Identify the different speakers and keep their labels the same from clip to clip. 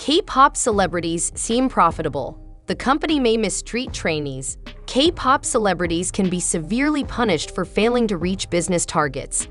Speaker 1: K-pop celebrities seem profitable. The company may mistreat trainees. K-pop celebrities can be severely punished for failing to reach business targets.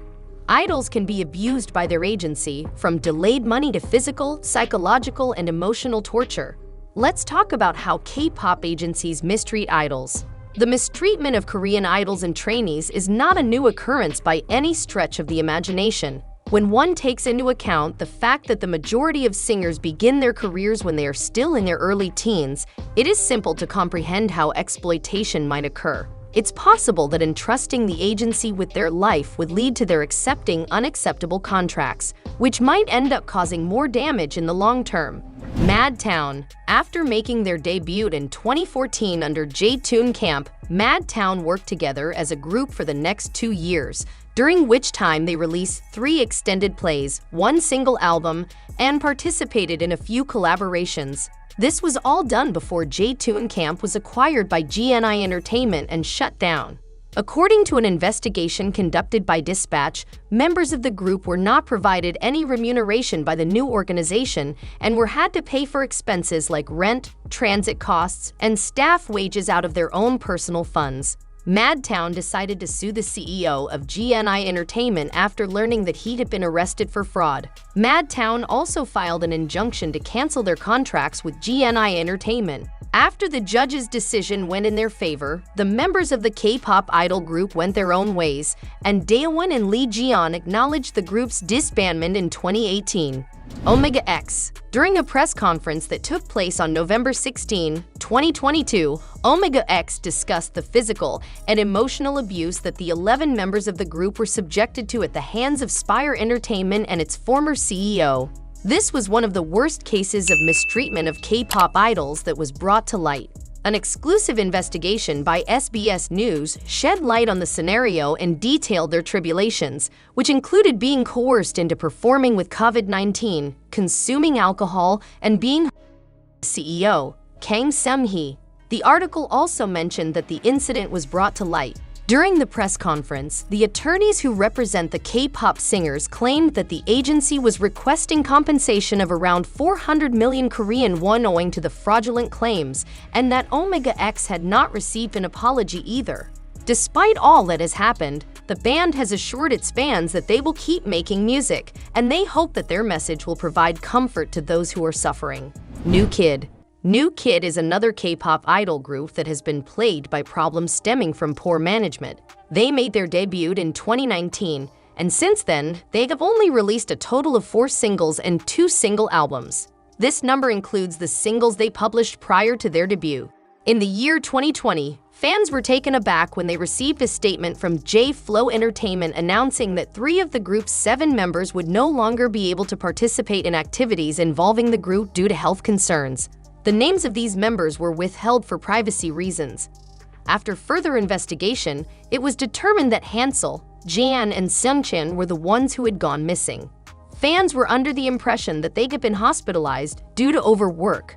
Speaker 1: Idols can be abused by their agency, from delayed money to physical, psychological, and emotional torture. Let's talk about how K-pop agencies mistreat idols. The mistreatment of Korean idols and trainees is not a new occurrence by any stretch of the imagination. When one takes into account the fact that the majority of singers begin their careers when they are still in their early teens, it is simple to comprehend how exploitation might occur. It's possible that entrusting the agency with their life would lead to their accepting unacceptable contracts, which might end up causing more damage in the long term. MADTOWN. After making their debut in 2014 under J-Toon Camp, MADTOWN worked together as a group for the next 2 years, during which time they released 3 extended plays, 1 single album, and participated in a few collaborations. This was all done before J-Toon Camp was acquired by GNI Entertainment and shut down. According to an investigation conducted by Dispatch, members of the group were not provided any remuneration by the new organization and were had to pay for expenses like rent, transit costs, and staff wages out of their own personal funds. MADTOWN decided to sue the CEO of GNI Entertainment after learning that he had been arrested for fraud. MADTOWN also filed an injunction to cancel their contracts with GNI Entertainment. After the judge's decision went in their favor, the members of the K-pop idol group went their own ways, and Daewon and Lee Ji-yeon acknowledged the group's disbandment in 2018. Omega X. During a press conference that took place on November 16, 2022, Omega X discussed the physical and emotional abuse that the 11 members of the group were subjected to at the hands of Spire Entertainment and its former CEO. This was one of the worst cases of mistreatment of K-pop idols that was brought to light. An exclusive investigation by SBS News shed light on the scenario and detailed their tribulations, which included being coerced into performing with COVID-19, consuming alcohol, and being CEO, Kang Seung-gi. The article also mentioned that the incident was brought to light. During the press conference, the attorneys who represent the K-pop singers claimed that the agency was requesting compensation of around 400 million Korean won owing to the fraudulent claims, and that Omega X had not received an apology either. Despite all that has happened, the band has assured its fans that they will keep making music, and they hope that their message will provide comfort to those who are suffering. Newkidd. Newkidd is another K-pop idol group that has been plagued by problems stemming from poor management. They made their debut in 2019, and since then, they have only released a total of 4 singles and 2 single albums. This number includes the singles they published prior to their debut. In the year 2020, fans were taken aback when they received a statement from J-Flow Entertainment announcing that 3 of the group's 7 members would no longer be able to participate in activities involving the group due to health concerns. The names of these members were withheld for privacy reasons. After further investigation, it was determined that Hansel, Jan, and Seung-gi were the ones who had gone missing. Fans were under the impression that they had been hospitalized due to overwork.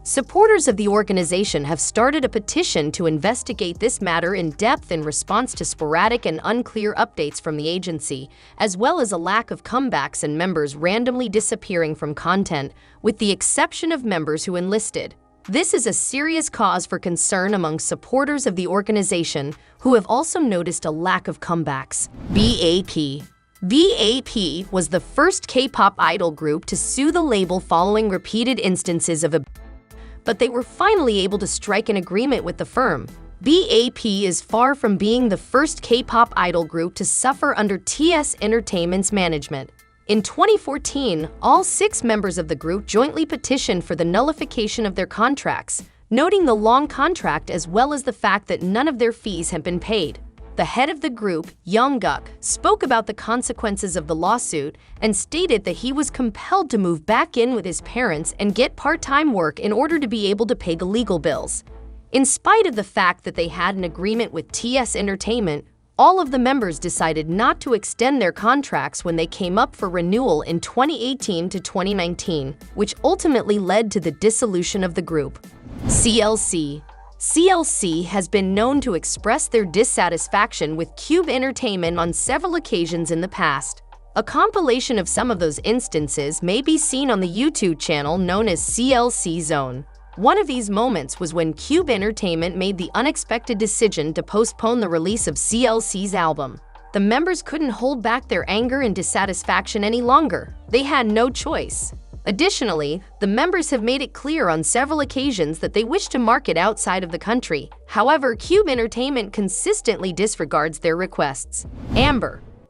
Speaker 1: Supporters of the organization have started a petition to investigate this matter in depth in response to sporadic and unclear updates from the agency, as well as a lack of comebacks and members randomly disappearing from content, with the exception of members who enlisted. This is a serious cause for concern among supporters of the organization, who have also noticed a lack of comebacks. B.A.P. B.A.P was the first K-pop idol group to sue the label following repeated instances of abuse, but they were finally able to strike an agreement with the firm. B.A.P is far from being the first K-pop idol group to suffer under TS Entertainment's management. In 2014, all 6 members of the group jointly petitioned for the nullification of their contracts, noting the long contract as well as the fact that none of their fees had been paid. The head of the group, Young-guk, spoke about the consequences of the lawsuit and stated that he was compelled to move back in with his parents and get part-time work in order to be able to pay the legal bills. In spite of the fact that they had an agreement with TS Entertainment, all of the members decided not to extend their contracts when they came up for renewal in 2018 to 2019, which ultimately led to the dissolution of the group. CLC. CLC has been known to express their dissatisfaction with Cube Entertainment on several occasions in the past. A compilation of some of those instances may be seen on the YouTube channel known as CLC Zone. One of these moments was when KPOP Entertainment made the unexpected decision to postpone the release of CLC's album. The members couldn't hold back their anger and dissatisfaction any longer. They had no choice. Additionally, the members have made it clear on several occasions that they wish to market outside of the country. However, KPOP Entertainment consistently disregards their requests.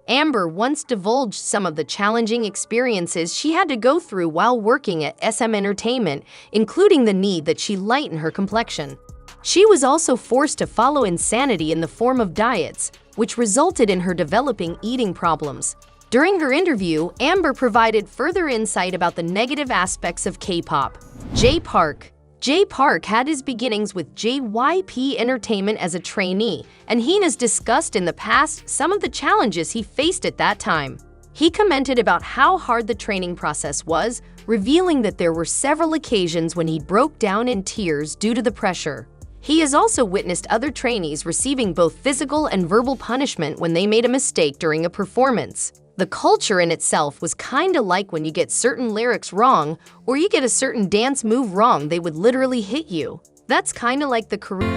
Speaker 1: Amber once divulged some of the challenging experiences she had to go through while working at SM Entertainment, including the need that she lighten her complexion. She was also forced to follow insanity in the form of diets, which resulted in her developing eating problems. During her interview, Amber provided further insight about the negative aspects of K-pop. Jay Park had his beginnings with JYP Entertainment as a trainee, and he has discussed in the past some of the challenges he faced at that time. He commented about how hard the training process was, revealing that there were several occasions when he broke down in tears due to the pressure. He has also witnessed other trainees receiving both physical and verbal punishment when they made a mistake during a performance. The culture in itself was kinda like when you get certain lyrics wrong or you get a certain dance move wrong, they would literally hit you. That's kinda like the Korean.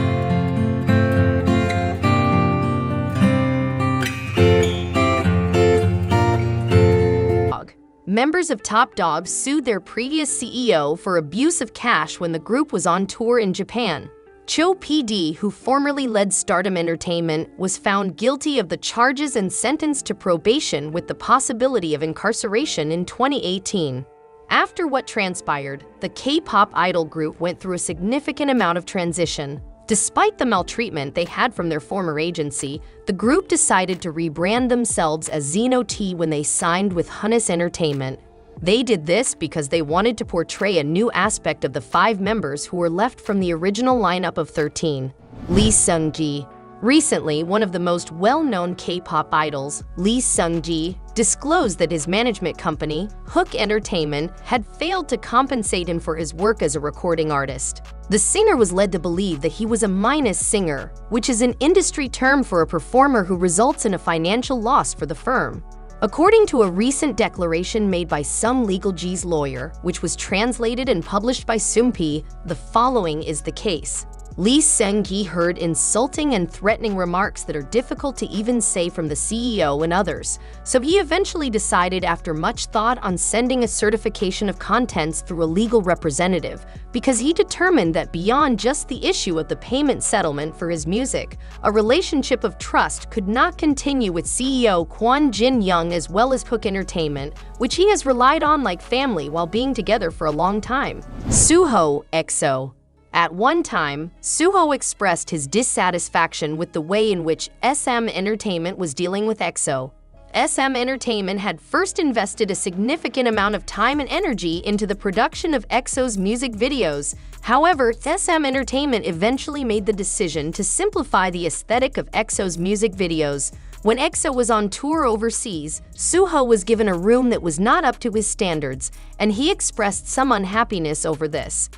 Speaker 1: Members of Top.The sued their previous CEO for abuse of cash when the group was on tour in Japan. Cho PD, who formerly led Stardom Entertainment, was found guilty of the charges and sentenced to probation with the possibility of incarceration in 2018. After what transpired, the K-pop idol group went through a significant amount of transition. Despite the maltreatment they had from their former agency, the group decided to rebrand themselves as Xeno-T when they signed with Hunnis Entertainment. They did this because they wanted to portray a new aspect of the 5 members who were left from the original lineup of 13. Lee Seung-gi. Recently, one of the most well-known K-pop idols, Lee Seung-gi, disclosed that his management company, Hook Entertainment, had failed to compensate him for his work as a recording artist. The singer was led to believe that he was a minus singer, which is an industry term for a performer who results in a financial loss for the firm. According to a recent declaration made by some Legal G's lawyer, which was translated and published by Seung-gi, the following is the case. Lee Seung-gi heard insulting and threatening remarks that are difficult to even say from the CEO and others, so he eventually decided after much thought on sending a certification of contents through a legal representative, because he determined that beyond just the issue of the payment settlement for his music, a relationship of trust could not continue with CEO Kwon Jin-young as well as Hook Entertainment, which he has relied on like family while being together for a long time. Suho, EXO. At one time, Suho expressed his dissatisfaction with the way in which SM Entertainment was dealing with EXO. SM Entertainment had first invested a significant amount of time and energy into the production of EXO's music videos. However, SM Entertainment eventually made the decision to simplify the aesthetic of EXO's music videos. When EXO was on tour overseas, Suho was given a room that was not up to his standards, and he expressed some unhappiness over this.